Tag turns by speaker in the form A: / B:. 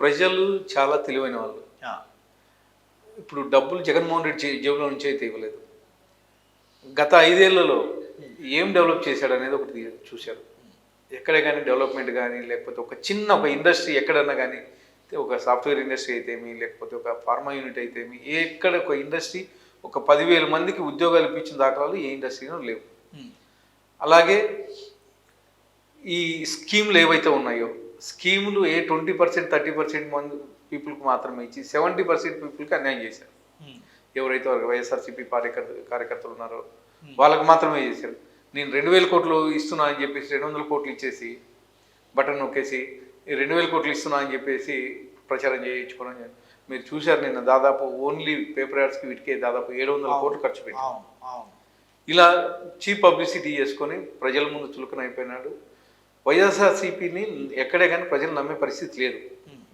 A: ప్రజలు చాలా తెలివైన వాళ్ళు. ఇప్పుడు డబ్బులు జగన్మోహన్ రెడ్డి జేబులో నుంచి అయితే ఇవ్వలేదు. గత 5 ఏళ్లలో ఏం డెవలప్ చేశాడనేది ఒకటి చూశారు. ఎక్కడే కానీ డెవలప్మెంట్ కానీ, లేకపోతే ఒక చిన్న ఒక ఇండస్ట్రీ ఎక్కడన్నా కానీ, ఒక సాఫ్ట్వేర్ ఇండస్ట్రీ అయితేమి, లేకపోతే ఒక ఫార్మా యూనిట్ అయితేమి, ఎక్కడ ఒక ఇండస్ట్రీ ఒక 10,000 మందికి ఉద్యోగాలు ఇప్పించిన దాఖలాలు ఏ ఇండస్ట్రీలో లేవు. అలాగే ఈ స్కీములు ఏవైతే ఉన్నాయో, స్కీములు 20%, 30% మంది పీపుల్కి మాత్రమే ఇచ్చి 70% పీపుల్కి అన్యాయం చేశారు. ఎవరైతే వైఎస్ఆర్సీపీ కార్యకర్తలు ఉన్నారో వాళ్ళకి మాత్రమే చేశారు. నేను 2,000 కోట్లు ఇస్తున్నా అని చెప్పేసి 200 కోట్లు ఇచ్చేసి బటన్ నొక్కేసి 2,000 కోట్లు ఇస్తున్నా అని చెప్పేసి ప్రచారం చేయించుకోవడం. మీరు చూశారు నిన్న దాదాపు ఓన్లీ పేపర్ యాడ్స్కి వీటికే దాదాపు 700 కోట్లు ఖర్చు పెట్టారు. ఇలా చీప్ పబ్లిసిటీ చేసుకొని ప్రజల ముందు చులకన అయిపోయినాడు. వైఎస్ఆర్సీపీని ఎక్కడే కానీ ప్రజలు నమ్మే పరిస్థితి లేదు.